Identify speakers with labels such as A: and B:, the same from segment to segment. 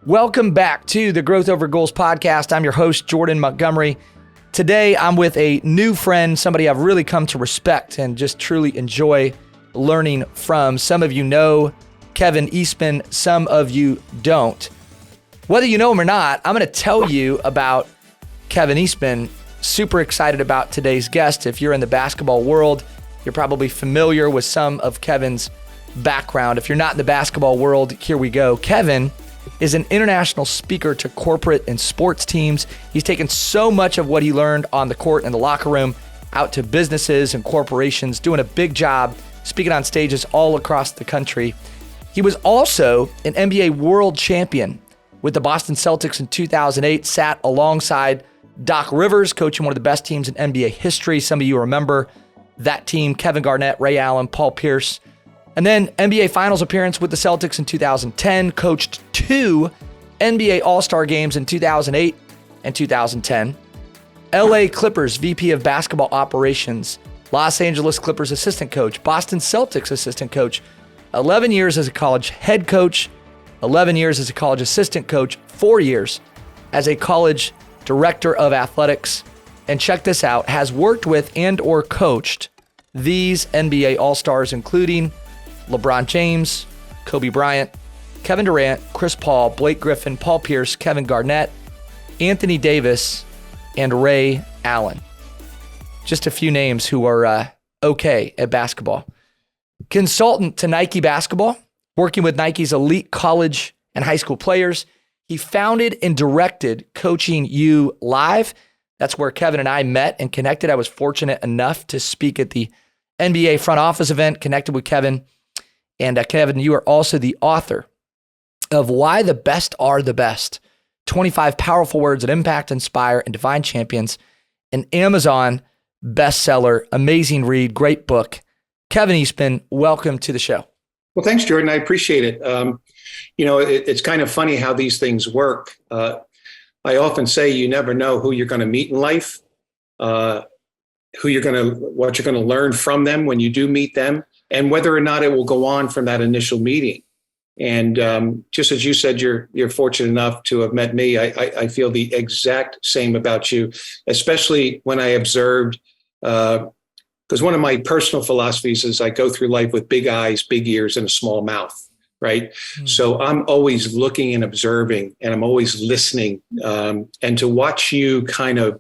A: Welcome back to the Growth Over Goals podcast. I'm your host, Jordan Montgomery. Today, I'm with a new friend, somebody I've really come to respect and just truly enjoy learning from. Some of you know Kevin Eastman, some of you don't. Whether you know him or not, I'm going to tell you about Kevin Eastman. Super excited about today's guest. If you're in the basketball world, you're probably familiar with some of Kevin's background. If you're not in the basketball world, here we go. Kevin is an international speaker to corporate and sports teams. He's taken so much of what he learned on the court and the locker room out to businesses and corporations, doing a big job speaking on stages all across the country. He was also an NBA world champion with the Boston Celtics in 2008, sat alongside Doc Rivers, coaching one of the best teams in NBA history. Some of you remember that team: Kevin Garnett, Ray Allen, Paul Pierce. And then NBA Finals appearance with the Celtics in 2010, coached 2 NBA All-Star games in 2008 and 2010. LA Clippers VP of Basketball Operations, Los Angeles Clippers assistant coach, Boston Celtics assistant coach, 11 years as a college head coach, 11 years as a college assistant coach, 4 years as a college director of athletics. And check this out, has worked with and or coached these NBA All-Stars, including LeBron James, Kobe Bryant, Kevin Durant, Chris Paul, Blake Griffin, Paul Pierce, Kevin Garnett, Anthony Davis, and Ray Allen. Just a few names who are okay at basketball. Consultant to Nike Basketball, working with Nike's elite college and high school players. He founded and directed Coaching You Live. That's where Kevin and I met and connected. I was fortunate enough to speak at the NBA front office event, connected with Kevin. And Kevin, you are also the author of Why the Best Are the Best, 25 Powerful Words that Impact, Inspire, and Define Champions, an Amazon bestseller, amazing read, great book. Kevin Eastman, welcome to the show.
B: Well, thanks, Jordan. I appreciate it. It's kind of funny how these things work. I often say you never know who you're going to meet in life, what you're going to learn from them when you do meet them, and whether or not it will go on from that initial meeting. And just as you said, you're fortunate enough to have met me. I feel the exact same about you, especially when I observed, because one of my personal philosophies is I go through life with big eyes, big ears, and a small mouth, right? So I'm always looking and observing, and I'm always listening. And to watch you kind of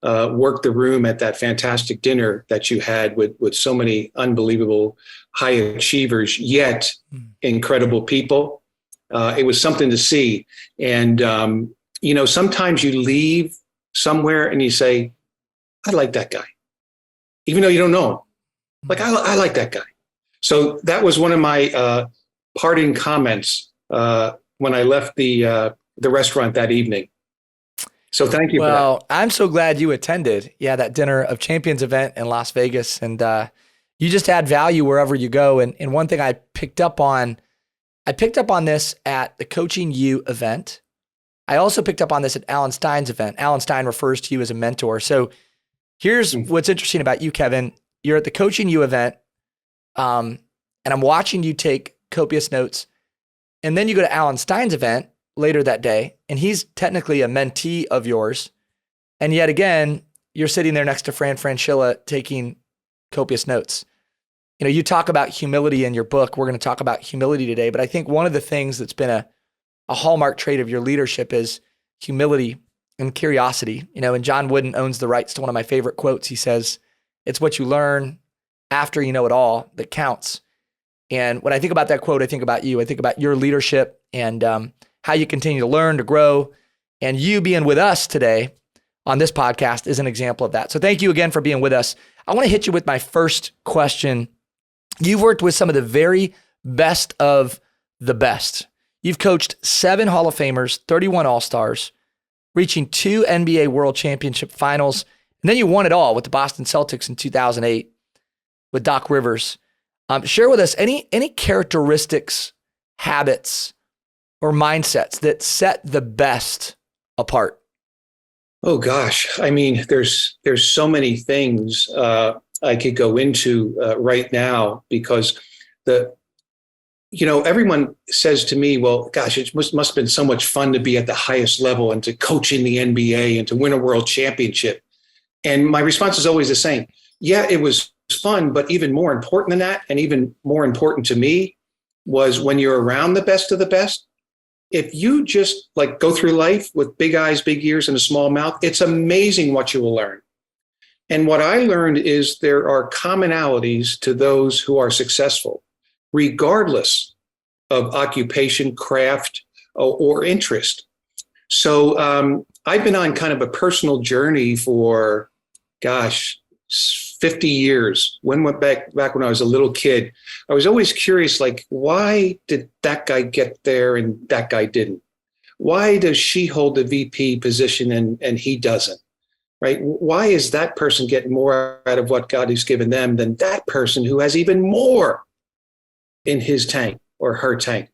B: work the room at that fantastic dinner that you had with so many unbelievable high achievers, yet incredible people. It was something to see. And, sometimes you leave somewhere and you say, I like that guy, even though you don't know him. Like, I like that guy. So that was one of my parting comments when I left the restaurant that evening. So thank you for that.
A: Well, I'm so glad you attended. Yeah, that Dinner of Champions event in Las Vegas. And you just add value wherever you go. And one thing I picked up on this at the Coaching You event. I also picked up on this at Alan Stein's event. Alan Stein refers to you as a mentor. So here's what's interesting about you, Kevin. You're at the Coaching You event, and I'm watching you take copious notes. And then you go to Alan Stein's event later that day, and he's technically a mentee of yours. And yet again, you're sitting there next to Fran Fraschilla taking copious notes. You talk about humility in your book. We're going to talk about humility today, but I think one of the things that's been a hallmark trait of your leadership is humility and curiosity. And John Wooden owns the rights to one of my favorite quotes. He says, "It's what you learn after you know it all that counts." And when I think about that quote, I think about you. I think about your leadership and how you continue to learn, to grow. And you being with us today on this podcast is an example of that. So thank you again for being with us. I want to hit you with my first question. You've worked with some of the very best of the best. You've coached 7 Hall of Famers, 31 All-Stars, reaching 2 NBA World Championship finals. And then you won it all with the Boston Celtics in 2008 with Doc Rivers. Share with us any characteristics, habits, or mindsets that set the best apart.
B: Oh gosh, I mean, there's so many things I could go into right now, because the everyone says to me, well, gosh, it must have been so much fun to be at the highest level and to coach in the NBA and to win a world championship. And my response is always the same. Yeah, it was fun, but even more important than that, and even more important to me, was when you're around the best of the best, if you just like go through life with big eyes, big ears, and a small mouth, it's amazing what you will learn. And what I learned is there are commonalities to those who are successful, regardless of occupation, craft, or interest. So I've been on kind of a personal journey for, 50 years. When went back when I was a little kid, I was always curious, like, why did that guy get there and that guy didn't? Why does she hold the VP position and he doesn't? Right? Why is that person getting more out of what God has given them than that person who has even more in his tank or her tank?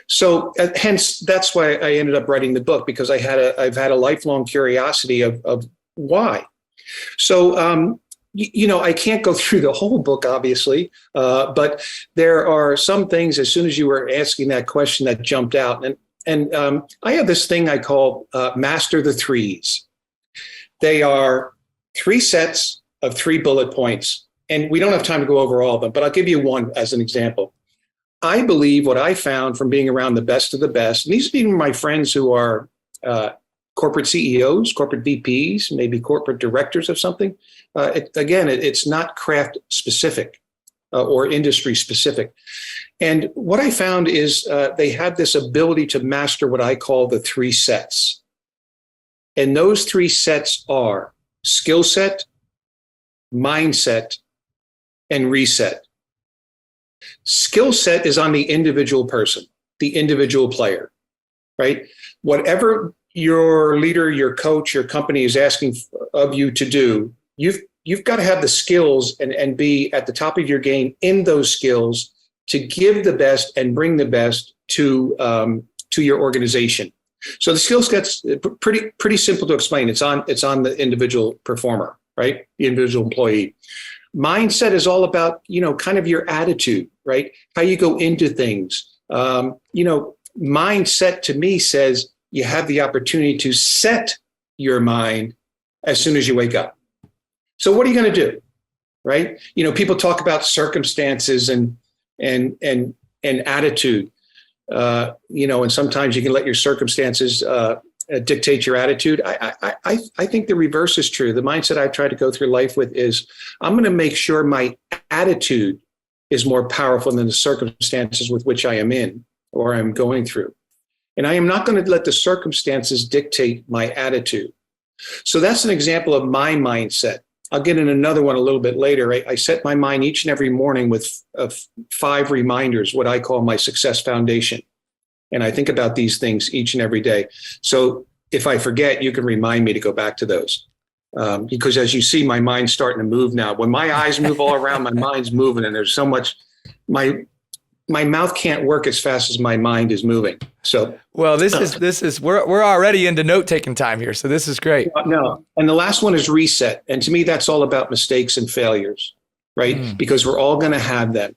B: So hence, that's why I ended up writing the book, because I've had a lifelong curiosity of why. So, I can't go through the whole book, obviously, but there are some things, as soon as you were asking that question, that jumped out. And I have this thing I call Master the Threes. They are 3 sets of 3 bullet points. And we don't have time to go over all of them, but I'll give you one as an example. I believe what I found from being around the best of the best, and these are even my friends who are corporate CEOs, corporate VPs, maybe corporate directors of something. It's not craft specific or industry specific. And what I found is they have this ability to master what I call the 3 sets. And those 3 sets are skill set, mindset, and reset. Skill set is on the individual person, the individual player, right? Whatever your leader, your coach, your company is asking of you to do, you've got to have the skills and be at the top of your game in those skills to give the best and bring the best to your organization. So the skill set's pretty simple to explain. It's on the individual performer, right? The individual employee. Mindset is all about, kind of your attitude, right? How you go into things. Mindset to me says you have the opportunity to set your mind as soon as you wake up. So what are you going to do, right? People talk about circumstances and attitude, and sometimes you can let your circumstances dictate your attitude. I think the reverse is true. The mindset I try to go through life with is I'm going to make sure my attitude is more powerful than the circumstances with which I am in or I'm going through. And I am not going to let the circumstances dictate my attitude. So that's an example of my mindset. I'll get in another one a little bit later. I set my mind each and every morning with 5 reminders, what I call my success foundation. And I think about these things each and every day. So if I forget, you can remind me to go back to those. Because as you see, my mind's starting to move now. When my eyes move all around, my mind's moving, and there's so much, my mouth can't work as fast as my mind is moving. So,
A: well, this is we're already into note-taking time here. So this is great.
B: No. And the last one is reset. And to me, that's all about mistakes and failures, right? Because we're all going to have them.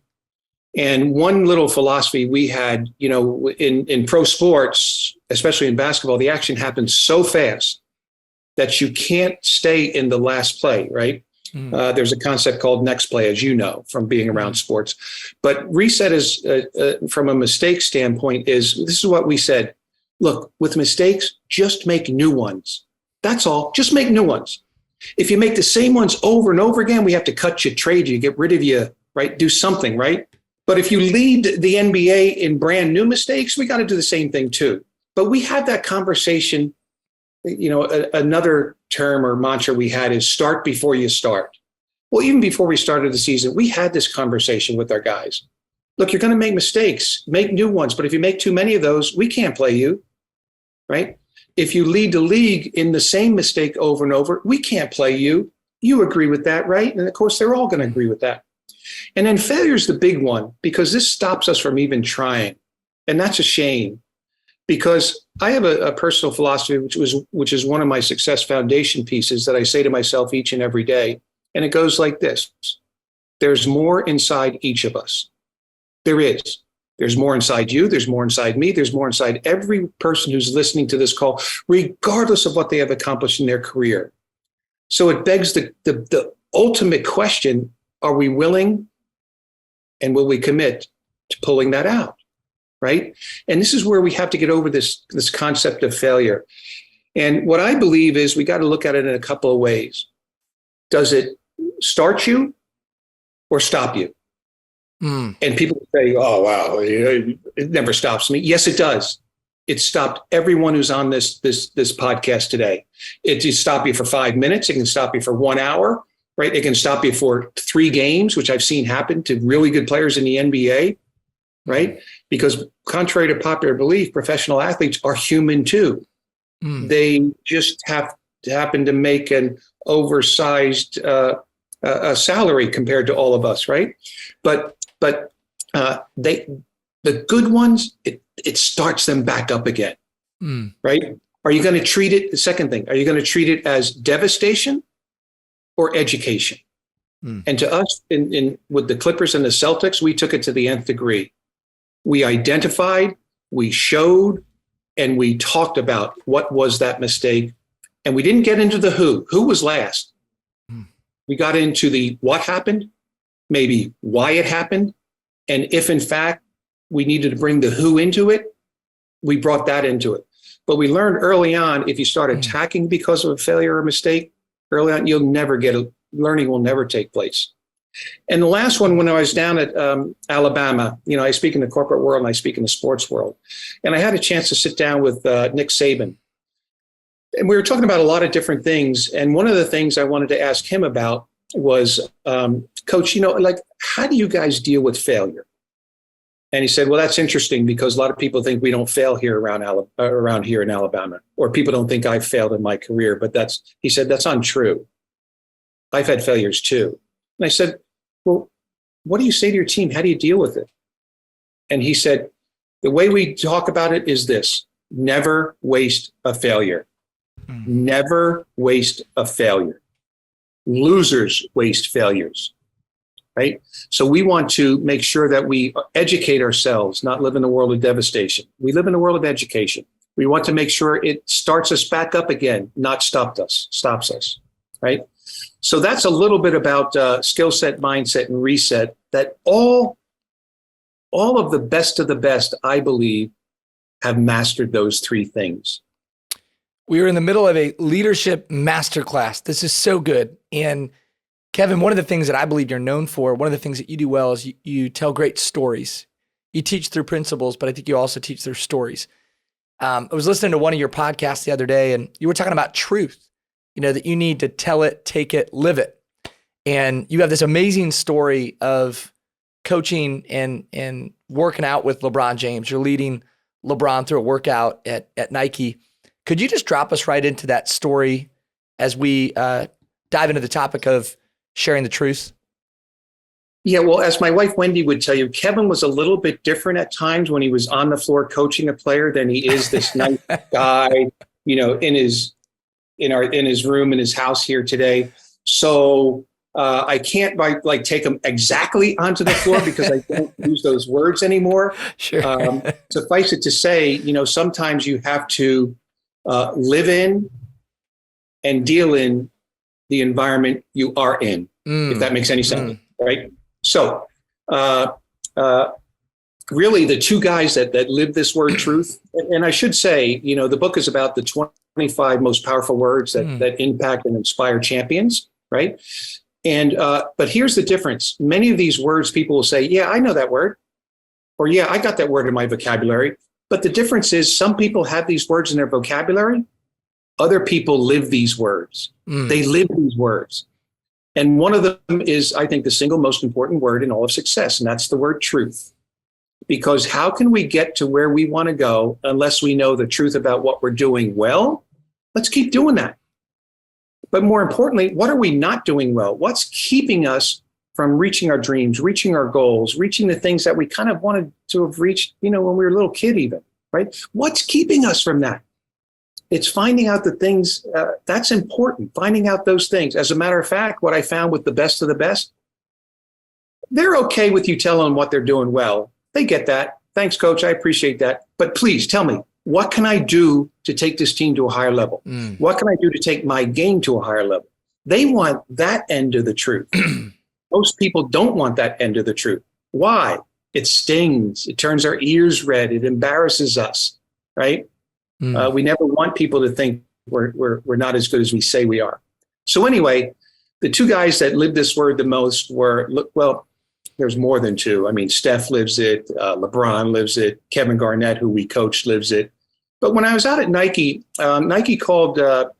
B: And one little philosophy we had, in pro sports, especially in basketball, the action happens so fast that you can't stay in the last play, right? There's a concept called next play, as you know, from being around sports. But reset is, from a mistake standpoint, this is what we said. Look, with mistakes, just make new ones. That's all. Just make new ones. If you make the same ones over and over again, we have to cut you, trade you, get rid of you, right? Do something, right? But if you lead the NBA in brand new mistakes, we got to do the same thing too. But we had that conversation. Another term or mantra we had is start before you start. Well, even before we started the season, we had this conversation with our guys. Look, you're going to make mistakes, make new ones. But if you make too many of those, we can't play you, right? If you lead the league in the same mistake over and over, we can't play you. You agree with that, right? And of course, they're all going to agree with that. And then failure is the big one, because this stops us from even trying. And that's a shame. Because I have a personal philosophy, which is one of my success foundation pieces that I say to myself each and every day. And it goes like this. There's more inside each of us. There is. There's more inside you. There's more inside me. There's more inside every person who's listening to this call, regardless of what they have accomplished in their career. So it begs the ultimate question, are we willing and will we commit to pulling that out, right? And this is where we have to get over this concept of failure. And what I believe is we got to look at it in a couple of ways. Does it start you or stop you? And people say, oh, wow, it never stops me. Yes, it does. It stopped everyone who's on this podcast today. It can stop you for 5 minutes. It can stop you for 1 hour, right? It can stop you for 3 games, which I've seen happen to really good players in the NBA, right? Because contrary to popular belief, professional athletes are human too. They just happen to make an oversized a salary compared to all of us, right? But the good ones, it starts them back up again, right? Are you going to treat it? The second thing, are you going to treat it as devastation or education? And to us, with the Clippers and the Celtics, we took it to the nth degree. We identified, we showed, and we talked about what was that mistake. And we didn't get into the who. Who was last? We got into the what happened, maybe why it happened. And if in fact we needed to bring the who into it, we brought that into it. But we learned early on, if you start attacking because of a failure or mistake, early on, you'll never learning will never take place. And the last one, when I was down at Alabama, I speak in the corporate world and I speak in the sports world. And I had a chance to sit down with Nick Saban. And we were talking about a lot of different things. And one of the things I wanted to ask him about was, Coach, how do you guys deal with failure? And he said, well, that's interesting because a lot of people think we don't fail here around here in Alabama, or people don't think I've failed in my career. But he said, that's untrue. I've had failures too. And I said, well, what do you say to your team? How do you deal with it? And he said, the way we talk about it is this: never waste a failure. Never waste a failure. Losers waste failures, right? So we want to make sure that we educate ourselves, not live in the world of devastation. We live in a world of education. We want to make sure it starts us back up again, not stops us, right? So that's a little bit about skill set, mindset, and reset, that all of the best, I believe, have mastered those 3 things.
A: We are in the middle of a leadership masterclass. This is so good. And Kevin, one of the things that I believe you're known for, one of the things that you do well is you tell great stories. You teach through principles, but I think you also teach through stories. I was listening to one of your podcasts the other day, and you were talking about truth, that you need to tell it, take it, live it. And you have this amazing story of coaching and working out with LeBron James. You're leading LeBron through a workout at Nike. Could you just drop us right into that story as we dive into the topic of sharing the truth?
B: Yeah, well, as my wife Wendy would tell you, Kevin was a little bit different at times when he was on the floor coaching a player than he is this nice guy, in his room in his house here today. So I can't take him exactly onto the floor because I don't use those words anymore.
A: Sure.
B: Suffice it to say, sometimes you have to live in and deal in the environment you are in, if that makes any sense, right? So really the 2 guys that live this word truth, and I should say, the book is about the 25 most powerful words that impact and inspire champions, right? And but here's the difference. Many of these words, people will say, yeah, I know that word, or yeah, I got that word in my vocabulary. But the difference is some people have these words in their vocabulary. Other people live these words. They live these words. And one of them is, I think, the single most important word in all of success, and that's the word truth. Because how can we get to where we want to go unless we know the truth about what we're doing well? Let's keep doing that. But more importantly, what are we not doing well? What's keeping us from reaching our dreams, reaching our goals, reaching the things that we kind of wanted to have reached, when we were a little kid even, right? What's keeping us from that? It's finding out the things that's important, finding out those things. As a matter of fact, what I found with the best of the best, they're okay with you telling them what they're doing well. They get that. thanks, coach. I appreciate that. But please tell me, what can I do to take this team to a higher level? What can I do to take my game to a higher level? They want that end of the truth. Most people don't want that end of the truth. Why? It stings. It turns our ears red. It embarrasses us, right? We never want people to think we're not as good as we say we are. So anyway, the two guys that lived this word the most were, well, there's more than two. I mean, Steph lives it. LeBron lives it. Kevin Garnett, who we coached, lives it. But when I was out at Nike, Nike called a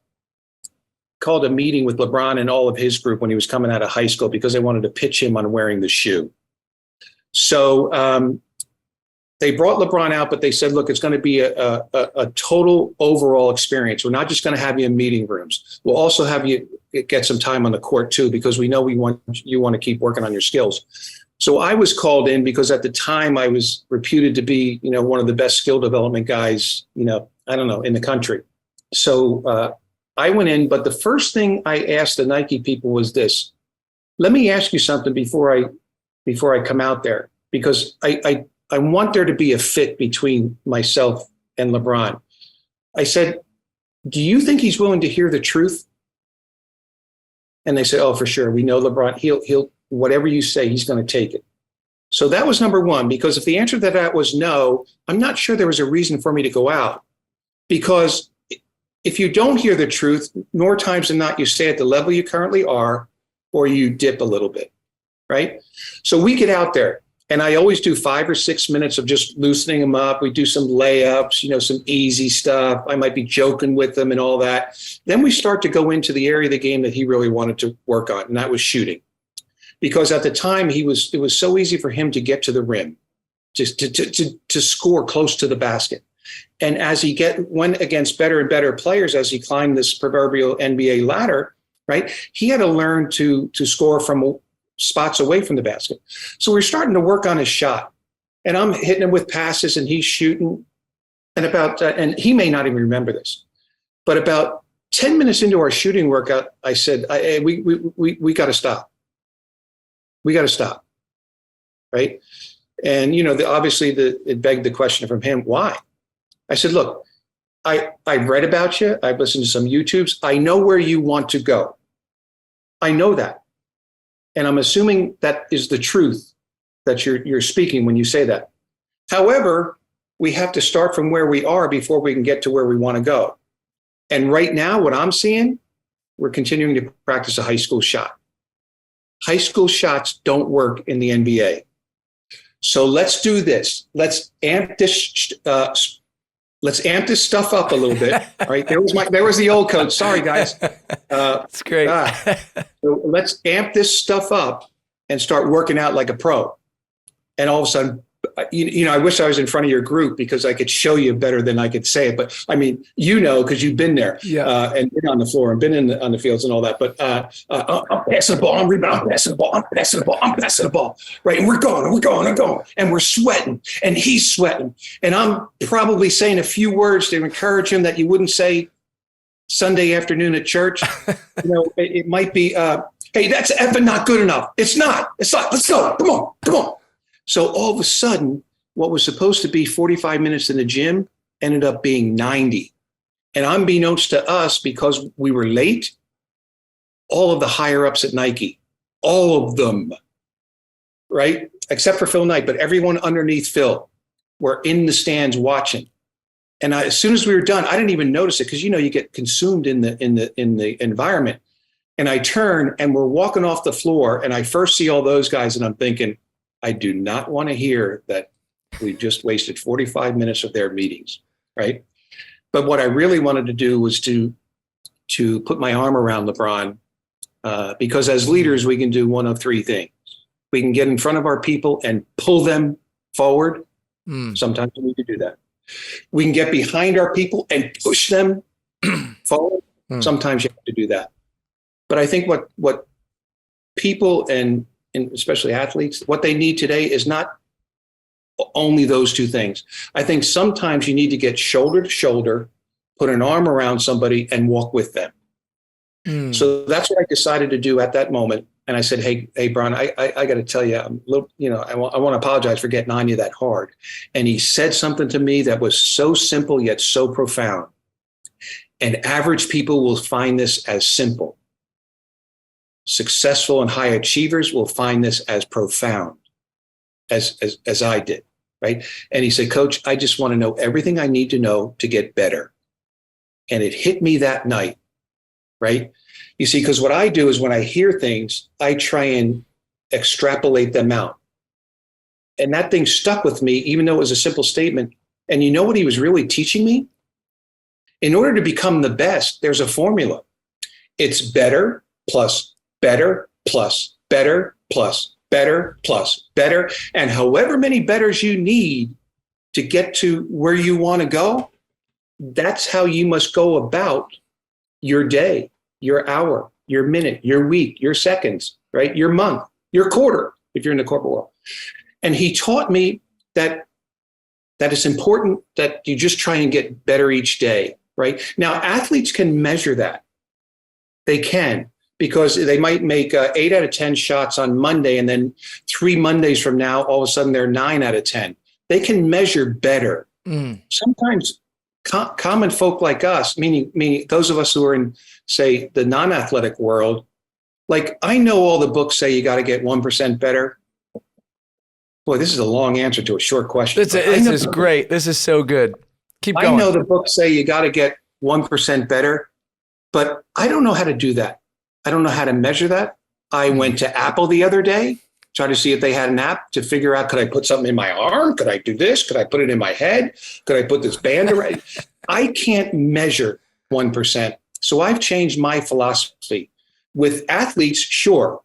B: meeting with LeBron and all of his group when he was coming out of high school because they wanted to pitch him on wearing the shoe. So they brought LeBron out, but they said, look, it's going to be a total overall experience. We're not just going to have you in meeting rooms. We'll also have you get some time on the court too, because we know you want to keep working on your skills. So I was called in because at the time I was reputed to be, one of the best skill development guys, in the country. So I went in, but the first thing I asked the Nike people was this: let me ask you something before I come out there, because I want there to be a fit between myself and LeBron. I said, do you think he's willing to hear the truth? And they said, oh, for sure. We know LeBron, he'll whatever you say, he's going to take it. So that was number one, because if the answer to that was no, I'm not sure there was a reason for me to go out. Because if you don't hear the truth, more times than not, you stay at the level you currently are, or you dip a little bit, right? So we get out there, and I always do 5 or 6 minutes of just loosening them up. We do some layups, some easy stuff. I might be joking with them and all that. Then we start to go into the area of the game that he really wanted to work on, and that was shooting. Because at the time, it was so easy for him to get to the rim, just to score close to the basket. And as he went against better and better players, as he climbed this proverbial NBA ladder, right, he had to learn to score from spots away from the basket. So we're starting to work on his shot, and I'm hitting him with passes, and he's shooting. And he may not even remember this, but about 10 minutes into our shooting workout, I said, we got to stop. We got to stop, right? And obviously it begged the question from him, why? I said, look, I've read about you. I've listened to some YouTubes. I know where you want to go. I know that. And I'm assuming that is the truth that you're speaking when you say that. However, we have to start from where we are before we can get to where we want to go. And right now, what I'm seeing, we're continuing to practice a high school shot. High school shots don't work in the NBA. So let's do this. Let's amp this stuff up a little bit. All right. There was the old coach. Sorry, guys.
A: That's great.
B: So let's amp this stuff up and start working out like a pro. And all of a sudden, I wish I was in front of your group because I could show you better than I could say it. But I mean, because you've been there and been on the floor and been on the fields and all that. But I'm passing the ball, I'm rebounding, I'm passing the ball, I'm passing the ball, right? And we're going, and we're sweating, and he's sweating, and I'm probably saying a few words to encourage him that you wouldn't say Sunday afternoon at church. It might be, hey, that's effing not good enough. It's not. Let's go. Come on. So all of a sudden, what was supposed to be 45 minutes in the gym ended up being 90. And unbeknownst to us, because we were late, all of the higher ups at Nike, all of them, right? Except for Phil Knight, but everyone underneath Phil were in the stands watching. And as soon as we were done, I didn't even notice it because, you get consumed in the environment. And I turn and we're walking off the floor, and I first see all those guys, and I'm thinking, I do not want to hear that we just wasted 45 minutes of their meetings, right? But what I really wanted to do was to put my arm around LeBron, because as leaders, we can do one of three things. We can get in front of our people and pull them forward. Sometimes we need to do that. We can get behind our people and push them forward. Sometimes you have to do that. But I think what people and especially athletes, what they need today is not only those two things. I think sometimes you need to get shoulder to shoulder, put an arm around somebody and walk with them. So that's what I decided to do at that moment. And I said, hey, Brian, I got to tell you, I'm a little, I want to apologize for getting on you that hard. And he said something to me that was so simple yet so profound. And average people will find this as simple. Successful and high achievers will find this as profound as I did, right? And he said, Coach, I just want to know everything I need to know to get better. And it hit me that night, right? You see, because what I do is when I hear things, I try and extrapolate them out. And that thing stuck with me, even though it was a simple statement. And you know what he was really teaching me? In order to become the best, there's a formula. It's better plus better plus better plus better plus better. And however many betters you need to get to where you want to go, that's how you must go about your day, your hour, your minute, your week, your seconds, right? Your month, your quarter, if you're in the corporate world. And he taught me that it's important that you just try and get better each day, right? Now, athletes can measure that. They can, because they might make 8 out of 10 shots on Monday, and then 3 Mondays from now, all of a sudden they're 9 out of 10. They can measure better. Sometimes common folk like us, meaning those of us who are in, say, the non-athletic world, like I know all the books say you got to get 1% better. Boy, this is a long answer to a short question.
A: This is great. This is so good. Keep going.
B: I know the books say you got to get 1% better, but I don't know how to do that. I don't know how to measure that. I went to Apple the other day, tried to see if they had an app to figure out, could I put something in my arm? Could I do this? Could I put it in my head? Could I put this band around? I can't measure 1%. So I've changed my philosophy. With athletes, sure,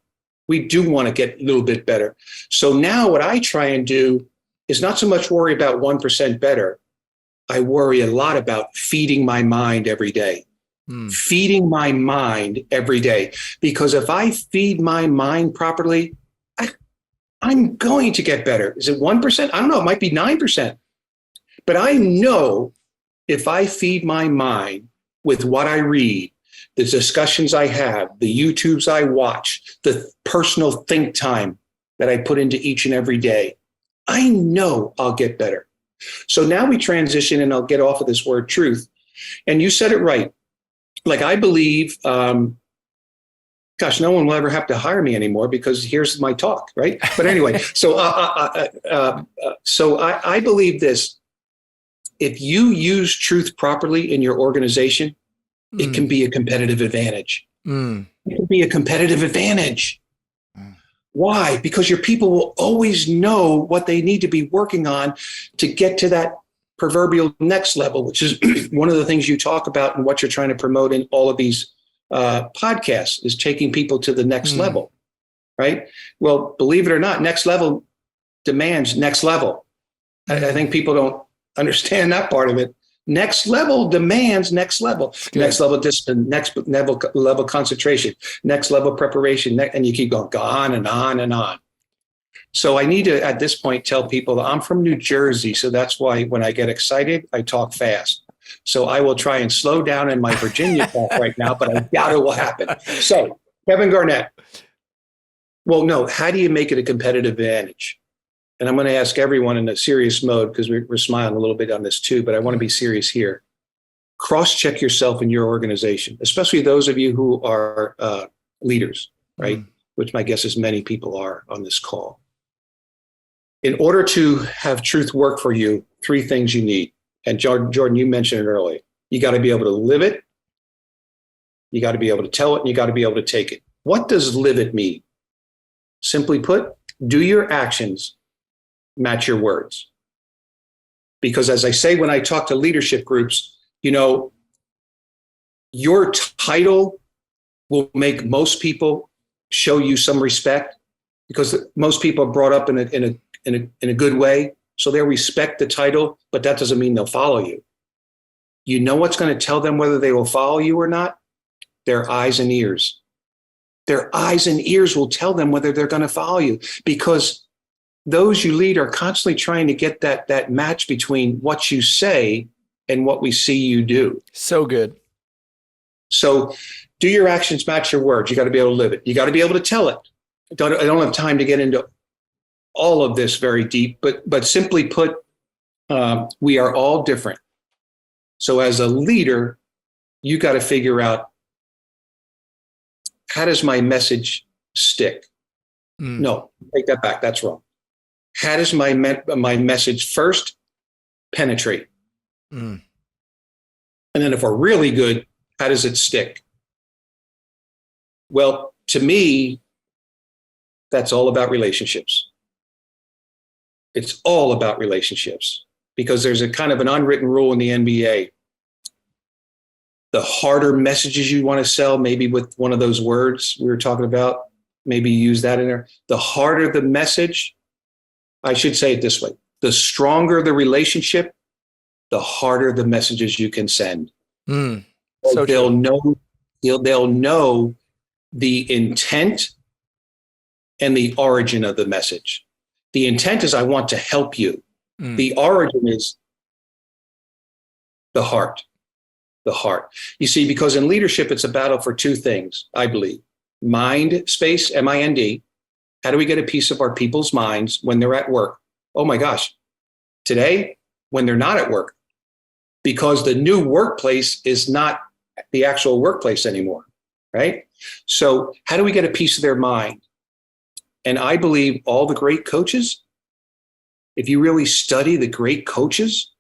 B: we do want to get a little bit better. So now what I try and do is not so much worry about 1% better. I worry a lot about feeding my mind every day. Feeding my mind every day. Because if I feed my mind properly, I'm going to get better. Is it 1%? I don't know. It might be 9%. But I know if I feed my mind with what I read, the discussions I have, the YouTubes I watch, the personal think time that I put into each and every day, I know I'll get better. So now we transition, and I'll get off of this word truth. And you said it right. Like I believe, gosh, no one will ever have to hire me anymore because here's my talk, right? But anyway, so I believe this. If you use truth properly in your organization, it can be a competitive advantage. It can be a competitive advantage. Why? Because your people will always know what they need to be working on to get to that proverbial next level, which is one of the things you talk about and what you're trying to promote in all of these podcasts, is taking people to the next level, right? Well, believe it or not, next level demands next level. I think people don't understand that part of it. Next level demands next level. Next level discipline, next level concentration, next level preparation, and you keep going on and on and on. So I need to, at this point, tell people that I'm from New Jersey. So that's why when I get excited, I talk fast. So I will try and slow down in my Virginia talk right now, but I doubt it will happen. So Kevin Garnett. Well, no, how do you make it a competitive advantage? And I'm going to ask everyone in a serious mode, because we're smiling a little bit on this too, but I want to be serious here. Cross-check yourself in your organization, especially those of you who are leaders, right? Which my guess is many people are on this call. In order to have truth work for you, 3 things you need. And Jordan, you mentioned it earlier. You got to be able to live it. You got to be able to tell it, and you got to be able to take it. What does live it mean? Simply put, do your actions match your words? Because as I say, when I talk to leadership groups, your title will make most people show you some respect, because most people are brought up in a good way. So they'll respect the title, but that doesn't mean they'll follow you. You know what's going to tell them whether they will follow you or not? Their eyes and ears. Their eyes and ears will tell them whether they're going to follow you, because those you lead are constantly trying to get that match between what you say and what we see you do.
A: So good.
B: So do your actions match your words? You got to be able to live it. You got to be able to tell it. I don't have time to get into all of this very deep, but simply put, we are all different. So as a leader, you got to figure out, how does my message stick? No, take that back. That's wrong. How does my message first penetrate? And then if we're really good, how does it stick? Well, to me, that's all about relationships. It's all about relationships, because there's a kind of an unwritten rule in the NBA. The harder messages you want to sell, maybe with one of those words we were talking about, maybe use that in there. The harder the message, I should say it this way, the stronger the relationship, the harder the messages you can send. So they'll know the intent and the origin of the message. The intent is, I want to help you. The origin is the heart. The heart. You see, because in leadership, it's a battle for two things, I believe. Mind space, MIND. How do we get a piece of our people's minds when they're at work? Oh my gosh. Today, when they're not at work, because the new workplace is not the actual workplace anymore, right? So how do we get a piece of their mind? And I believe all the great coaches, if you really study the great coaches,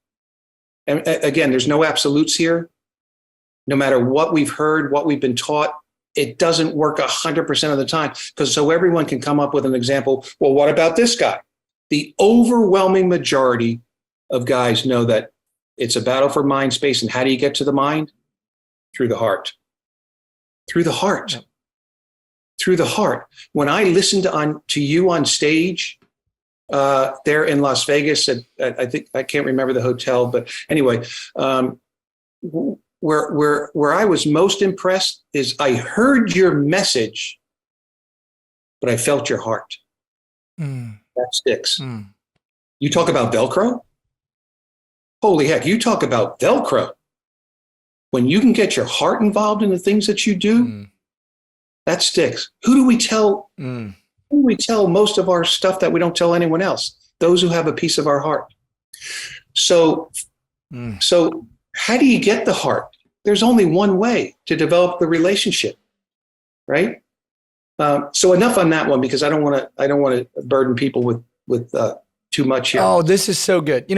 B: and again, there's no absolutes here. No matter what we've heard, what we've been taught, it doesn't work 100% of the time, because so everyone can come up with an example. Well, what about this guy? The overwhelming majority of guys know that it's a battle for mind space. And how do you get to the mind? Through the heart. Through the heart. Through the heart. When I listened to you on stage there in Las Vegas, I think, I can't remember the hotel, but anyway, where I was most impressed is I heard your message, but I felt your heart. That sticks. You talk about Velcro? Holy heck, you talk about Velcro. When you can get your heart involved in the things that you do, that sticks. Who do we tell? Who do we tell most of our stuff that we don't tell anyone else? Those who have a piece of our heart. So how do you get the heart? There's only one way to develop the relationship, right? So enough on that one, because I don't want to burden people with too much here.
A: Oh, this is so good.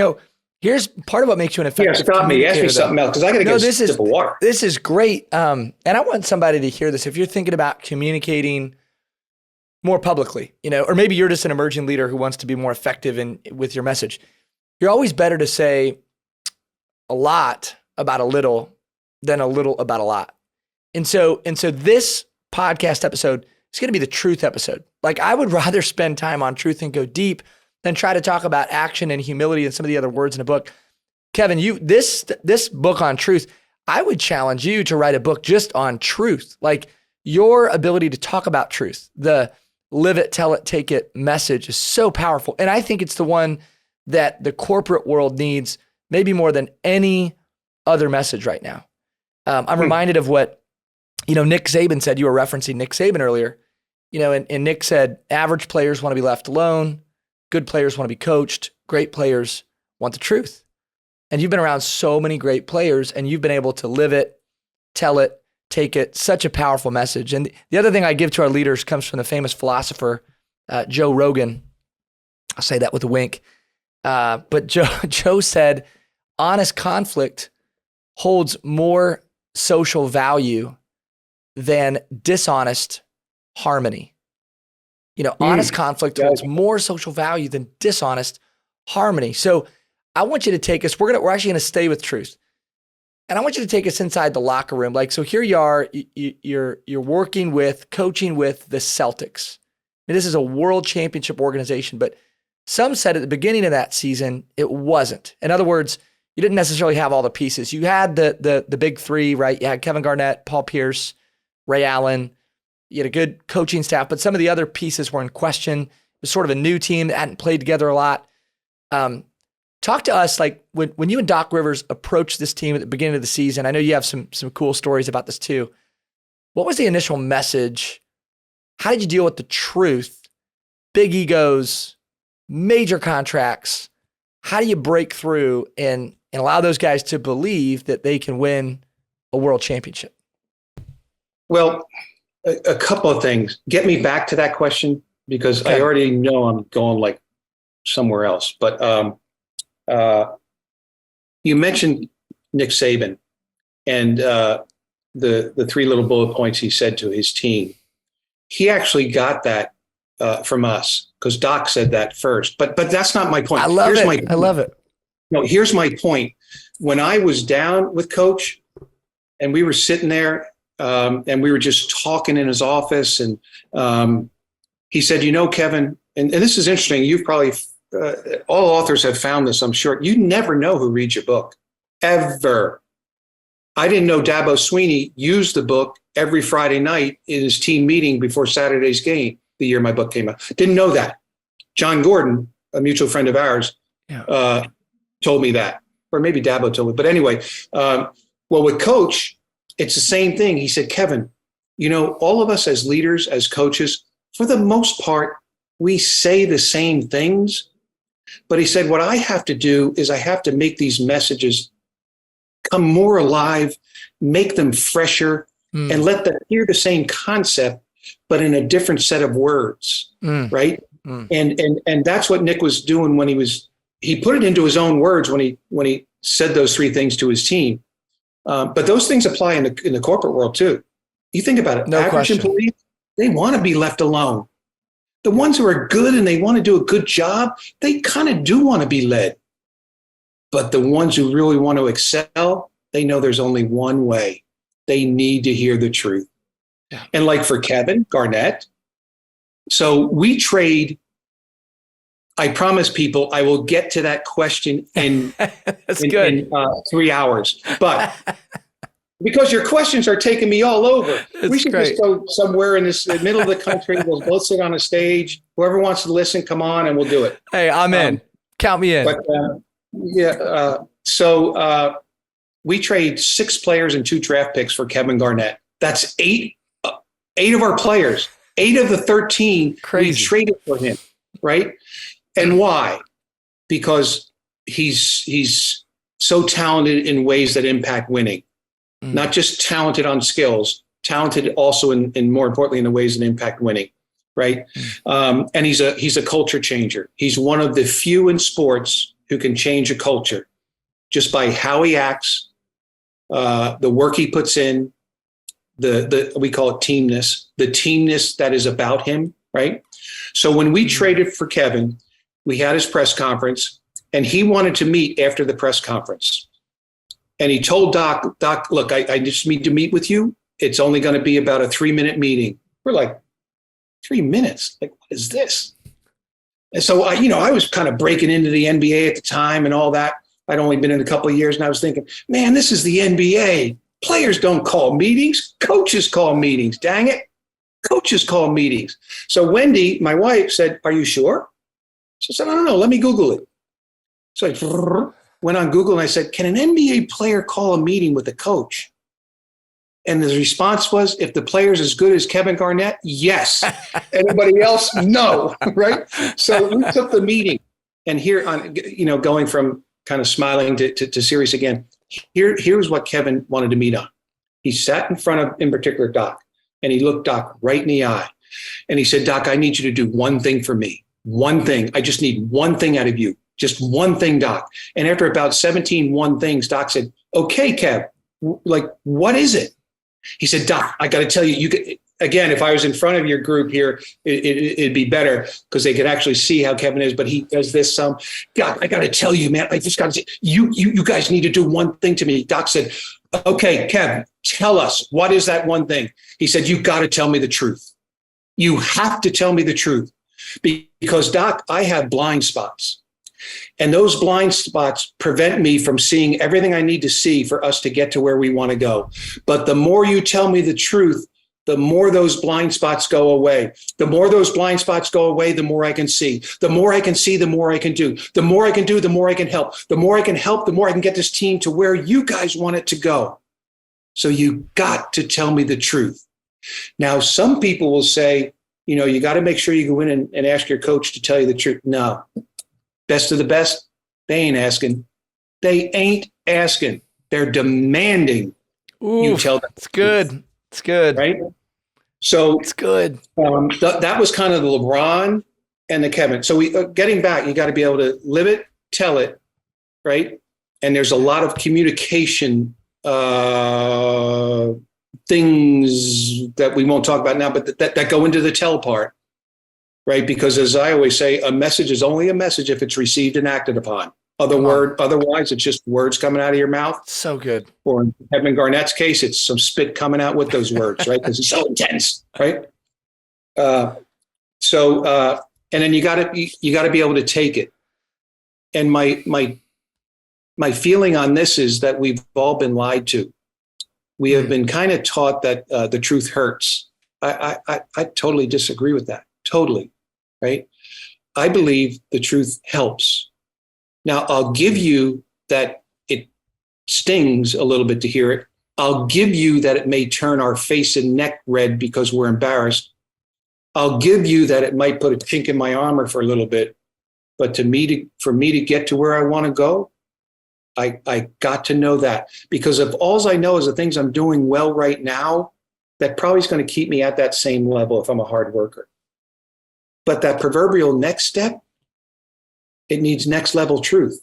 A: Here's part of what makes you an effective
B: communicator. Stop me. Ask me something else, because I got to get a sip of water.
A: This is great. And I want somebody to hear this. If you're thinking about communicating more publicly, or maybe you're just an emerging leader who wants to be more effective with your message, you're always better to say a lot about a little than a little about a lot. And so this podcast episode is going to be the truth episode. Like, I would rather spend time on truth and go deep than try to talk about action and humility and some of the other words in a book. Kevin, this book on truth, I would challenge you to write a book just on truth. Like, your ability to talk about truth, the live it, tell it, take it message is so powerful. And I think it's the one that the corporate world needs maybe more than any other message right now. I'm reminded of what, Nick Saban said. You were referencing Nick Saban earlier, and Nick said, average players want to be left alone. Good players want to be coached. Great players want the truth. And you've been around so many great players, and you've been able to live it, tell it, take it. Such a powerful message. And the other thing I give to our leaders comes from the famous philosopher, Joe Rogan. I'll say that with a wink. But Joe said, honest conflict holds more social value than dishonest harmony. Honest conflict holds more social value than dishonest harmony. So I want you to take us, we're actually going to stay with truth. And I want you to take us inside the locker room. Like, so here you are, you're working with, coaching with the Celtics. And this is a world championship organization, but some said at the beginning of that season, it wasn't. In other words, you didn't necessarily have all the pieces. You had the big three, right? You had Kevin Garnett, Paul Pierce, Ray Allen. You had a good coaching staff, but some of the other pieces were in question. It was sort of a new team that hadn't played together a lot. Talk to us, like when you and Doc Rivers approached this team at the beginning of the season. I know you have some cool stories about this too. What was the initial message? How did you deal with the truth? Big egos, major contracts. How do you break through and allow those guys to believe that they can win a world championship?
B: Well, a couple of things. Get me back to that question, because I already know I'm going like somewhere else. But you mentioned Nick Saban and the three little bullet points he said to his team. He actually got that from us, because Doc said that first. But that's not my point.
A: I love it.
B: No, here's my point. When I was down with Coach and we were sitting there and we were just talking in his office, and he said, Kevin, and this is interesting. You've probably, all authors have found this, I'm sure. You never know who reads your book, ever. I didn't know Dabo Sweeney used the book every Friday night in his team meeting before Saturday's game, the year my book came out. Didn't know that. John Gordon, a mutual friend of ours, told me that. Or maybe Dabo told me. But anyway, well, with Coach, it's the same thing. He said, Kevin, all of us as leaders, as coaches, for the most part, we say the same things. But he said, what I have to do is I have to make these messages come more alive, make them fresher, and let them hear the same concept, but in a different set of words, right? And that's what Nick was doing when he put it into his own words when he said those three things to his team. But those things apply in the corporate world too. You think about it.
A: No
B: average
A: question.
B: employees, they want to be left alone. The ones who are good and they want to do a good job, they kind of do want to be led. But the ones who really want to excel, they know there's only one way. They need to hear the truth. Yeah. And like for Kevin Garnett, so we trade. I promise people I will get to that question in 3 hours. But because your questions are taking me all over, we should just go somewhere in this middle of the country. We'll both sit on a stage. Whoever wants to listen, come on, and we'll do it.
A: Hey, I'm in. Count me in.
B: But so we trade 6 players and 2 draft picks for Kevin Garnett. That's 8 of our players. 8 of the 13 we traded for him, right? And why? Because he's so talented in ways that impact winning. Not just talented on skills, talented also in more importantly in the ways that impact winning, right? And he's a culture changer. He's one of the few in sports who can change a culture just by how he acts, the work he puts in, the we call it teamness, the teamness that is about him, right? So when we traded for Kevin, we had his press conference, and he wanted to meet after the press conference. And he told Doc, look, I just need to meet with you. It's only going to be about a 3-minute meeting. We're like, 3 minutes? Like, what is this? And so, I was kind of breaking into the NBA at the time and all that. I'd only been in a couple of years, and I was thinking, man, this is the NBA. Players don't call meetings. Coaches call meetings. Dang it. Coaches call meetings. So Wendy, my wife, said, are you sure? So I said, I don't know. Let me Google it. So I went on Google and I said, can an NBA player call a meeting with a coach? And the response was, if the player's as good as Kevin Garnett, yes. Anybody else? No. Right? So we took the meeting. And here on, going from kind of smiling to serious again, here's what Kevin wanted to meet on. He sat in front of, in particular, Doc, and he looked Doc right in the eye. And he said, Doc, I need you to do one thing for me. One thing. I just need one thing out of you. Just one thing, Doc. And after about 17 one things, Doc said, okay, Kev, like, what is it? He said, Doc, I got to tell you, again, if I was in front of your group here, it'd be better because they could actually see how Kevin is. But he does this God, I got to tell you, man, I just got to say, you guys need to do one thing to me. Doc said, okay, Kevin, tell us, what is that one thing? He said, you got to tell me the truth. You have to tell me the truth because, Doc, I have blind spots. And those blind spots prevent me from seeing everything I need to see for us to get to where we want to go. But the more you tell me the truth, the more those blind spots go away. The more those blind spots go away, the more I can see. The more I can see, the more I can do. The more I can do, the more I can help. The more I can help, the more I can get this team to where you guys want it to go. So you got to tell me the truth. Now, some people will say, you got to make sure you go in and ask your coach to tell you the truth. No, best of the best, they ain't asking. They ain't asking. They're demanding you tell them.
A: It's good. It's good.
B: Right? So
A: it's good.
B: That was kind of the LeBron and the Kevin. So getting back, you got to be able to live it, tell it, right? And there's a lot of communication things that we won't talk about now, but that go into the tell part, right? Because as I always say, a message is only a message if it's received and acted upon. Otherwise, it's just words coming out of your mouth.
A: So good.
B: Or in Kevin Garnett's case, it's some spit coming out with those words, right? Because it's so intense, right? And then you got to be able to take it. And my feeling on this is that we've all been lied to. We have been kind of taught that the truth hurts. I totally disagree with that. Totally, right? I believe the truth helps. Now, I'll give you that it stings a little bit to hear it. I'll give you that it may turn our face and neck red because we're embarrassed. I'll give you that it might put a chink in my armor for a little bit. But for me to get to where I want to go, I got to know that. Because if all I know is the things I'm doing well right now, that probably is going to keep me at that same level if I'm a hard worker. But that proverbial next step, it needs next level truth.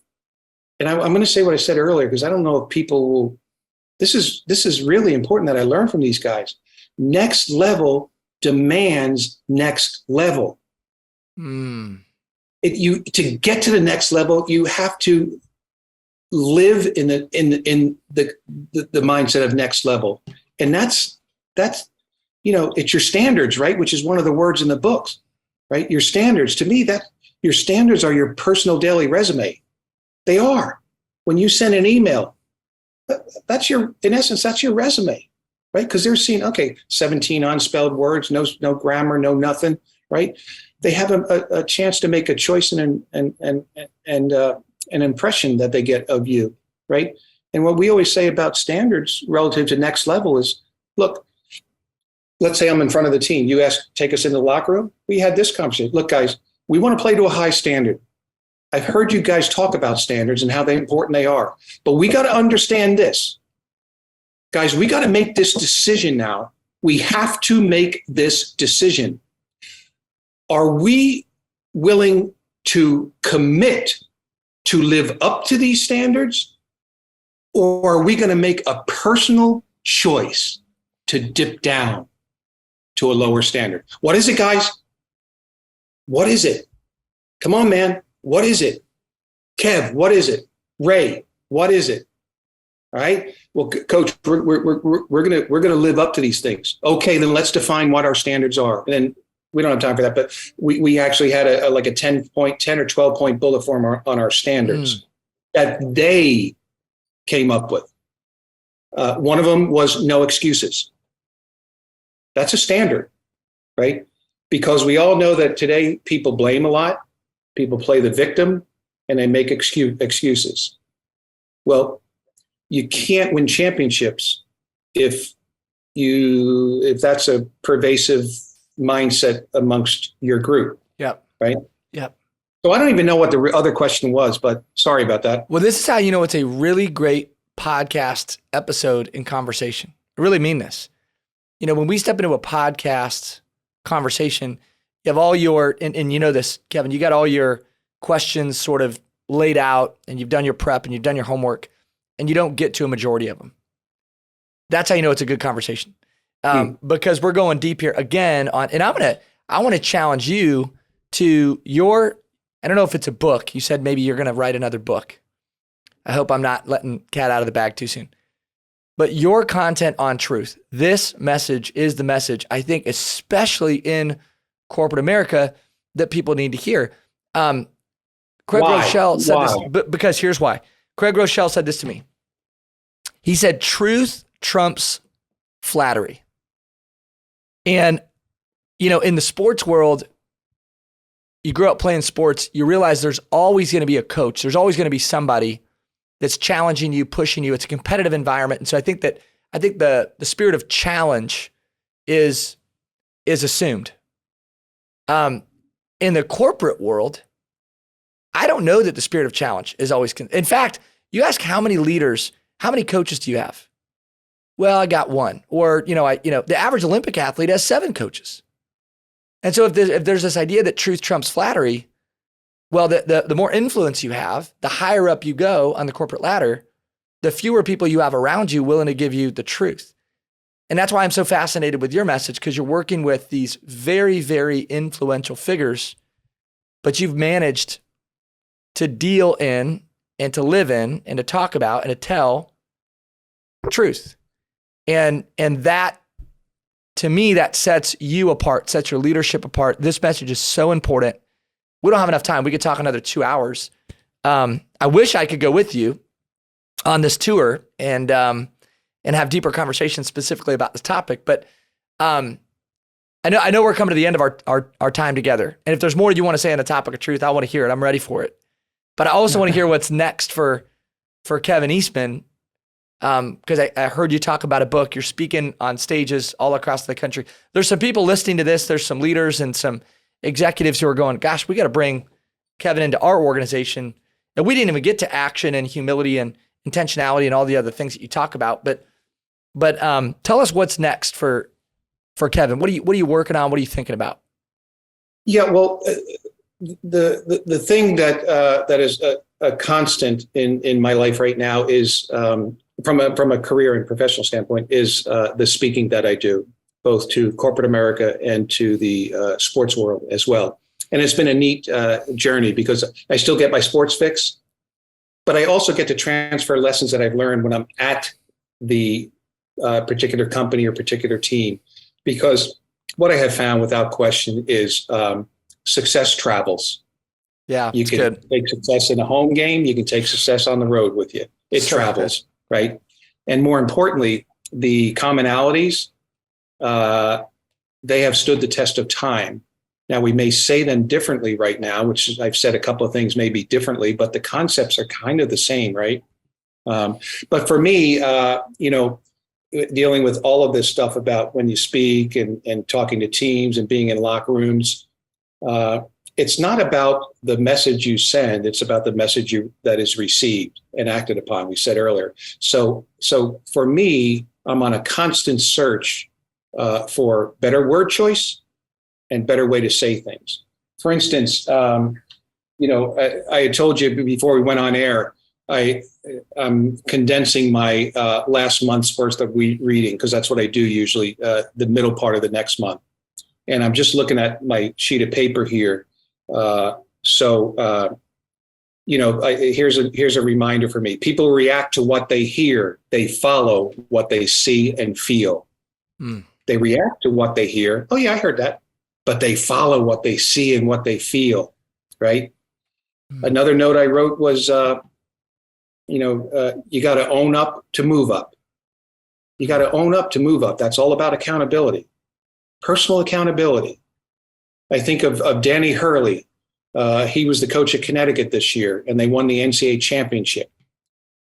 B: And I'm going to say what I said earlier, because I don't know if people will, this is really important that I learn from these guys. Next level demands next level. To get to the next level, you have to live in the mindset of next level. And that's, it's your standards, right? Which is one of the words in the books, right? Your standards, to me, your standards are your personal daily resume. They are. When you send an email, in essence, that's your resume, right? Because they're seeing, 17 unspelled words, no grammar, no nothing, right? They have a chance to make a choice and an impression that they get of you, right? And what we always say about standards relative to next level is, look, let's say I'm in front of the team. You take us into the locker room. We had this conversation. Look, guys, we want to play to a high standard. I've heard you guys talk about standards and how important they are, but we got to understand this. Guys, we got to make this decision now. We have to make this decision. Are we willing to commit to live up to these standards, or are we going to make a personal choice to dip down to a lower standard? What is it, guys? What is it? Come on, man. What is it? Kev, what is it? Ray, what is it? All right. Well, Coach, we're gonna live up to these things. Okay, then let's define what our standards are. And then we don't have time for that, but we actually had a 10 or 12 point bullet form on our standards that they came up with. One of them was no excuses. That's a standard, right? Because we all know that today people blame a lot, people play the victim, and they make excuses. Well, you can't win championships if that's a pervasive mindset amongst your group.
A: Yep.
B: Right?
A: Yep.
B: So I don't even know what the other question was, but sorry about that.
A: Well, this is how you know it's a really great podcast episode in conversation. I really mean this. When we step into a podcast conversation, you have all your, and you know this, Kevin, you got all your questions sort of laid out, and you've done your prep and you've done your homework, and you don't get to a majority of them. That's how you know it's a good conversation. Because we're going deep here again on, and I want to challenge you to I don't know if it's a book. You said maybe you're going to write another book. I hope I'm not letting cat out of the bag too soon. But your content on truth, this message is the message, I think, especially in corporate America, that people need to hear. Craig Rochelle said this, because here's why. Craig Rochelle said this to me. He said, truth trumps flattery. And, in the sports world, you grew up playing sports, you realize there's always going to be a coach. There's always going to be somebody that's challenging you, pushing you. It's a competitive environment. And so I think the spirit of challenge is assumed. In the corporate world, I don't know that the spirit of challenge is always, in fact, you ask how many leaders, how many coaches do you have? Well, I got one. Or, the average Olympic athlete has 7 coaches. And so if there's this idea that truth trumps flattery, well, the more influence you have, the higher up you go on the corporate ladder, the fewer people you have around you willing to give you the truth. And that's why I'm so fascinated with your message, because you're working with these very, very influential figures, but you've managed to deal in and to live in and to talk about and to tell truth. And that, to me, that sets you apart, sets your leadership apart. This message is so important. We don't have enough time. We could talk another 2 hours. I wish I could go with you on this tour and have deeper conversations specifically about this topic. But I know we're coming to the end of our time together. And if there's more you want to say on the topic of truth, I want to hear it. I'm ready for it. But I also want to hear what's next for Kevin Eastman. Because I heard you talk about a book. You're speaking on stages all across the country. There's some people listening to this. There's some leaders and some executives who are going, gosh, we got to bring Kevin into our organization. And we didn't even get to action and humility and intentionality and all the other things that you talk about. But tell us what's next for Kevin. What are you working on? What are you thinking about?
B: Yeah, well, the thing that is a constant in my life right now is from a career and professional standpoint is the speaking that I do, both to corporate America and to the sports world as well. And it's been a neat journey because I still get my sports fix, but I also get to transfer lessons that I've learned when I'm at the particular company or particular team. Because what I have found without question is success travels.
A: Yeah,
B: you can take success in a home game. You can take success on the road with you. It travels, right? And more importantly, the commonalities, they have stood the test of time. Now, we may say them differently right now, which I've said a couple of things maybe differently, but the concepts are kind of the same, right? But for me, dealing with all of this stuff about when you speak and talking to teams and being in locker rooms, it's not about the message you send. It's about the message that is received and acted upon. We said earlier. So for me, I'm on a constant search for better word choice and better way to say things. For instance, I had told you before we went on air, I'm condensing my last month's worth of reading because that's what I do usually, the middle part of the next month. And I'm just looking at my sheet of paper here. Here's a reminder for me. People react to what they hear. They follow what they see and feel. They react to what they hear. Oh yeah, I heard that. But they follow what they see and what they feel, right? Another note I wrote was, you got to own up to move up. You got to own up to move up. That's all about accountability, personal accountability. I think of Danny Hurley. He was the coach at Connecticut this year, and they won the NCAA championship.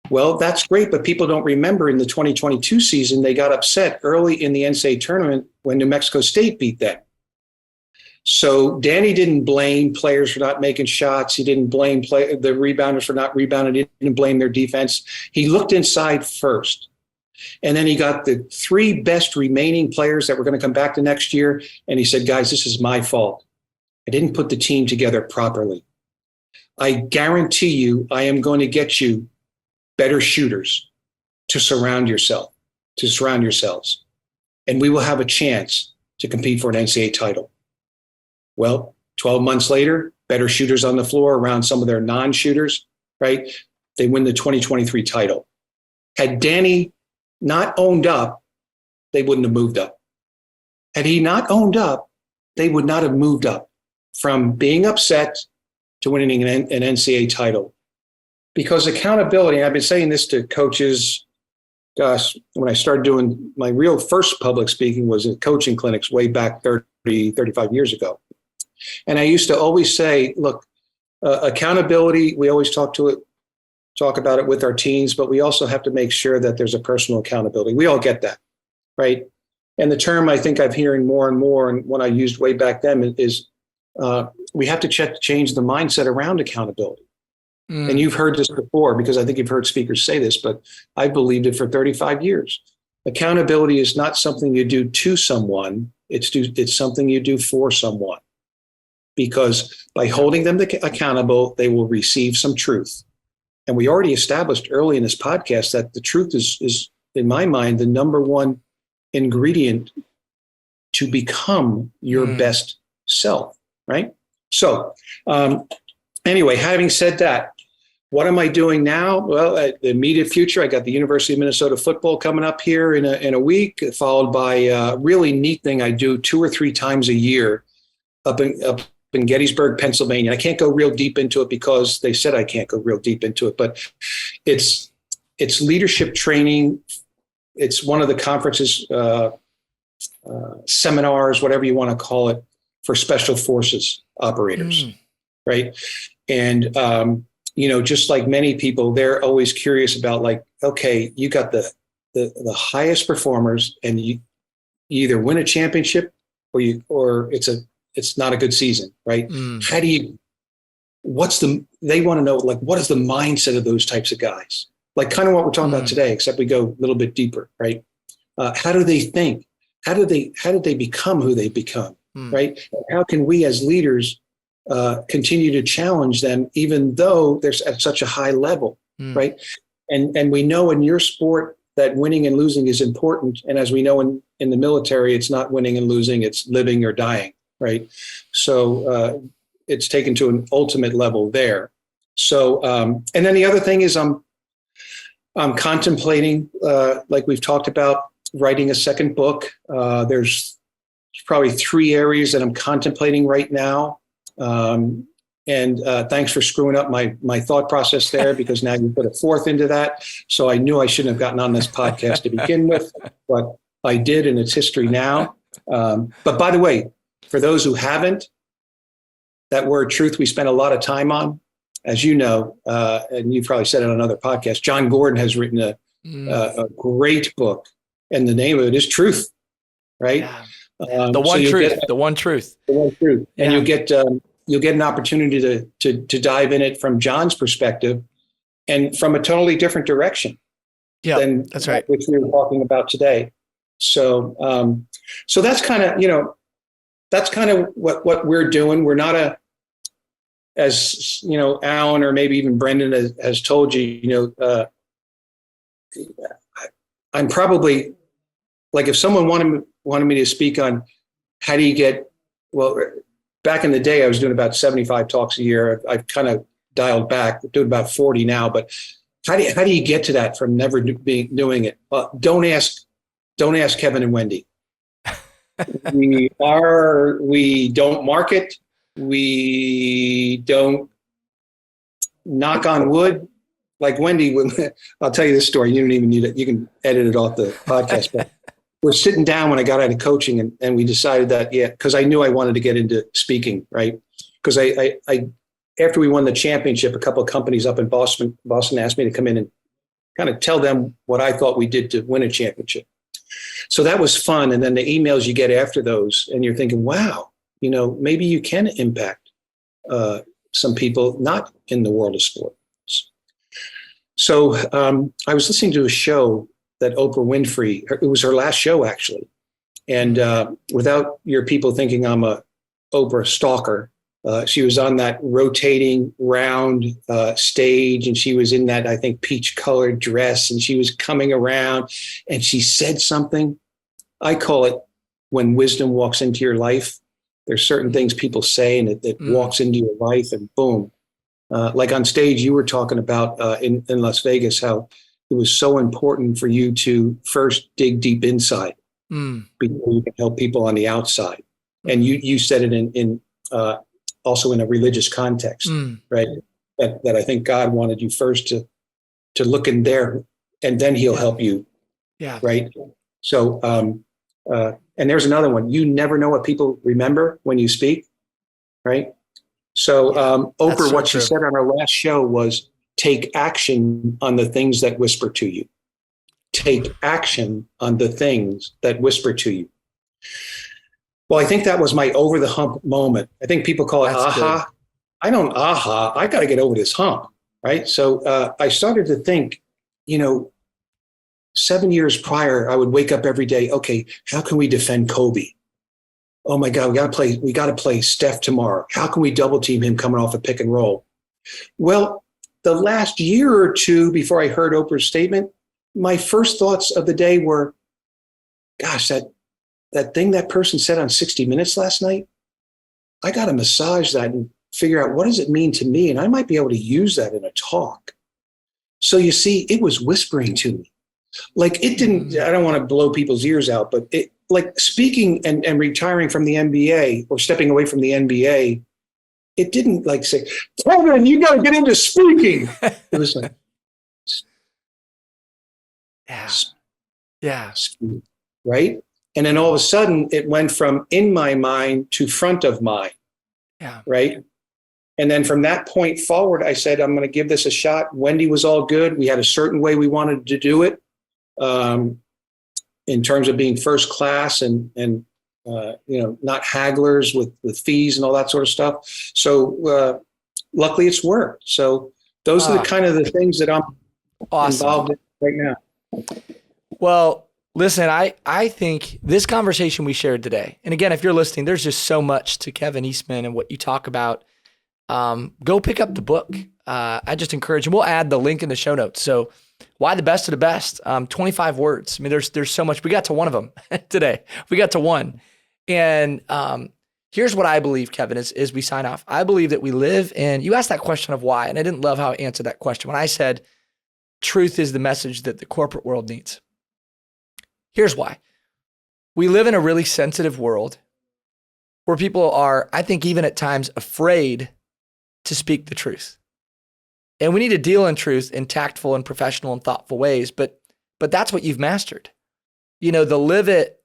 B: Well, that's great, but people don't remember in the 2022 season, they got upset early in the NCAA tournament when New Mexico State beat them. So Danny didn't blame players for not making shots. He didn't blame the rebounders for not rebounding. He didn't blame their defense. He looked inside first. And then he got the 3 best remaining players that were going to come back the next year. And he said, guys, this is my fault. I didn't put the team together properly. I guarantee you, I am going to get you better shooters to surround yourselves. And we will have a chance to compete for an NCAA title. Well, 12 months later, better shooters on the floor around some of their non-shooters, right? They win the 2023 title. Had Danny not owned up, they wouldn't have moved up. Had he not owned up, they would not have moved up from being upset to winning an NCAA title. Because accountability, and I've been saying this to coaches, gosh, when I started doing my real first public speaking was in coaching clinics way back 30, 35 years ago. And I used to always say, look, accountability, we always talk about it with our teams, but we also have to make sure that there's a personal accountability. We all get that, right? And the term I think I'm hearing more and more, and when I used way back then, is we have to change the mindset around accountability. And you've heard this before, because I think you've heard speakers say this, but I've believed it for 35 years. Accountability is not something you do to someone. It's something you do for someone. Because by holding them accountable, they will receive some truth. And we already established early in this podcast that the truth is, in my mind, the number one ingredient to become your best self, right? So anyway, having said that, what am I doing now? Well, at the immediate future, I got the University of Minnesota football coming up here in a week, followed by a really neat thing I do 2 or 3 times a year up in Gettysburg, Pennsylvania. I can't go real deep into it because they said I can't go real deep into it, but it's leadership training. It's one of the conferences, seminars, whatever you want to call it, for special forces operators, right? And just like many people, they're always curious about, like, okay, you got the highest performers, and you either win a championship or it's not a good season, right? How do you? They want to know, like, what is the mindset of those types of guys? Like kind of what we're talking about today, except we go a little bit deeper, right? How do they think? How did they become who they become, right? How can we as leaders continue to challenge them, even though they're at such a high level, right? And we know in your sport that winning and losing is important. And as we know in the military, it's not winning and losing, it's living or dying, right? So it's taken to an ultimate level there. So, and then the other thing is I'm contemplating, like we've talked about, writing a second book. There's probably 3 areas that I'm contemplating right now. And thanks for screwing up my thought process there, because now you put a 4th into that. So I knew I shouldn't have gotten on this podcast to begin with, but I did, and it's history now. But by the way, for those who haven't, that word truth, we spent a lot of time on, as you know, and you've probably said it on other podcasts. John Gordon has written a great book, and the name of it is Truth, right?
A: Yeah. The one truth. The one truth.
B: And you'll get an opportunity to dive in it from John's perspective, and from a totally different direction.
A: Yeah,
B: than
A: that's right.
B: Which we were talking about today. So, so that's kind of what we're doing. We're not as Alan or maybe even Brendan has told you, I'm probably, like, if someone wanted me to speak on how do you get, well, back in the day, I was doing about 75 talks a year. I've kind of dialed back, doing about 40 now. But how do you get to that from never doing it? Don't ask Kevin and Wendy. We don't market. We don't knock on wood. Like Wendy, I'll tell you this story. You don't even need it. You can edit it off the podcast. But we're sitting down when I got out of coaching, and we decided that, because I knew I wanted to get into speaking, right? Because I after we won the championship, a couple of companies up in Boston asked me to come in and kind of tell them what I thought we did to win a championship. So that was fun. And then the emails you get after those, and you're thinking, wow, maybe you can impact some people not in the world of sports. So I was listening to a show that Oprah Winfrey, it was her last show actually. And without your people thinking I'm a Oprah stalker, she was on that rotating round stage, and she was in that, I think, peach colored dress, and she was coming around, and she said something. I call it when wisdom walks into your life. There's certain things people say, and it walks into your life, and boom. Like on stage, you were talking about in Las Vegas, how it was so important for you to first dig deep inside before you can help people on the outside. And you said it in also in a religious context, right? That I think God wanted you first to look in there, and then He'll help you
A: Yeah.
B: right? So, and there's another one. You never know what people remember when you speak, right? So, Oprah,
A: so
B: what she
A: true.
B: said on her last show was, take action on the things that whisper to you. Take action on the things that whisper to you. Well, I think that was my over the hump moment. I think people call it
A: That's
B: aha.
A: good.
B: I don't aha. I got to get over this hump, right? So I started to think, you know, 7 years prior, I would wake up every day. Okay, how can we defend Kobe? Oh my God, we got to play Steph tomorrow. How can we double team him coming off a pick and roll? Well, the last year or two before I heard Oprah's statement, my first thoughts of the day were, gosh, that thing that person said on 60 Minutes last night, I got to massage that and figure out, what does it mean to me? And I might be able to use that in a talk. So you see, it was whispering to me. Like, it didn't, I don't want to blow people's ears out, but it, like, speaking and retiring from the NBA or stepping away from the NBA, it didn't like say, Kevin, you got to get into speaking. It was like,
A: Yeah.
B: speak, right? And then all of a sudden it went from in my mind to front of mind.
A: Yeah.
B: Right. And then from that point forward, I said, I'm going to give this a shot. Wendy was all good. We had a certain way we wanted to do it, in terms of being first class and you know, not hagglers with fees and all that sort of stuff. So luckily it's worked. So those are the kind of the things that I'm involved in right now.
A: Well, listen, I think this conversation we shared today, and again, if you're listening, there's just so much to Kevin Eastman and what you talk about. Go pick up the book. I just encourage you. We'll add the link in the show notes. So why the best of the best? 25 words. I mean, there's so much. We got to one of them today. We got to one. And here's what I believe, Kevin, as we sign off. I believe that we live in, you asked that question of why, and I didn't love how I answered that question. When I said truth is the message that the corporate world needs. Here's why. We live in a really sensitive world where people are, I think, even at times afraid to speak the truth. And we need to deal in truth in tactful and professional and thoughtful ways, but that's what you've mastered. You know, the live it,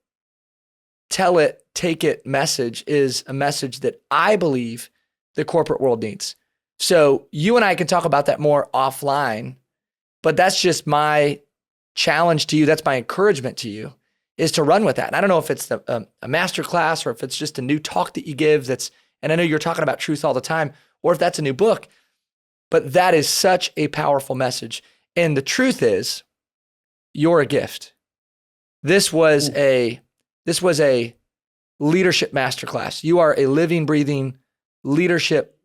A: tell it, take it message is a message that I believe the corporate world needs. So you and I can talk about that more offline, but that's just my challenge to you. That's my encouragement to you, is to run with that. And I don't know if it's a master class or if it's just a new talk that you give and I know you're talking about truth all the time, or if that's a new book, but that is such a powerful message. And the truth is, you're a gift. This was a leadership masterclass. You are a living, breathing leadership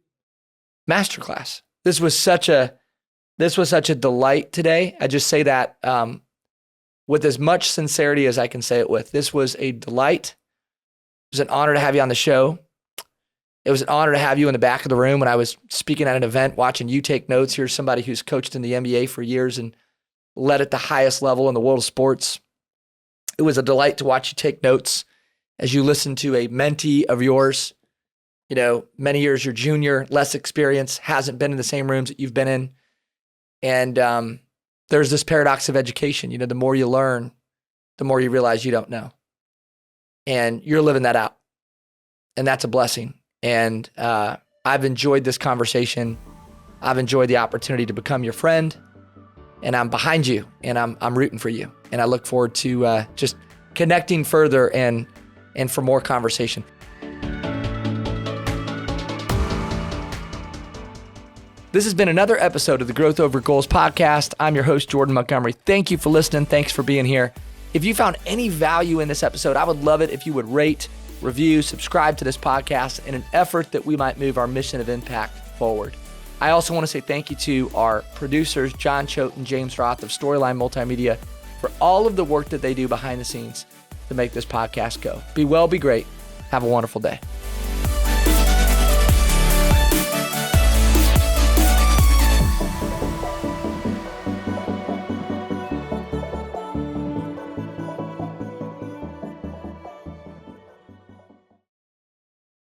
A: masterclass. This was such a delight today. I just say that with as much sincerity as I can say it with. This was a delight. It was an honor to have you on the show. It was an honor to have you in the back of the room when I was speaking at an event, watching you take notes. Here's somebody who's coached in the NBA for years and led at the highest level in the world of sports. It was a delight to watch you take notes as you listen to a mentee of yours, you know, many years your junior, less experience, hasn't been in the same rooms that you've been in. And there's this paradox of education. You know, the more you learn, the more you realize you don't know. And you're living that out. And that's a blessing. And I've enjoyed this conversation. I've enjoyed the opportunity to become your friend. And I'm behind you. And I'm rooting for you. And I look forward to just connecting further and for more conversation. This has been another episode of the Growth Over Goals podcast. I'm your host, Jordan Montgomery. Thank you for listening. Thanks for being here. If you found any value in this episode, I would love it if you would rate, review, subscribe to this podcast in an effort that we might move our mission of impact forward. I also want to say thank you to our producers, John Choate and James Roth of Storyline Multimedia, for all of the work that they do behind the scenes to make this podcast go. Be well, be great. Have a wonderful day.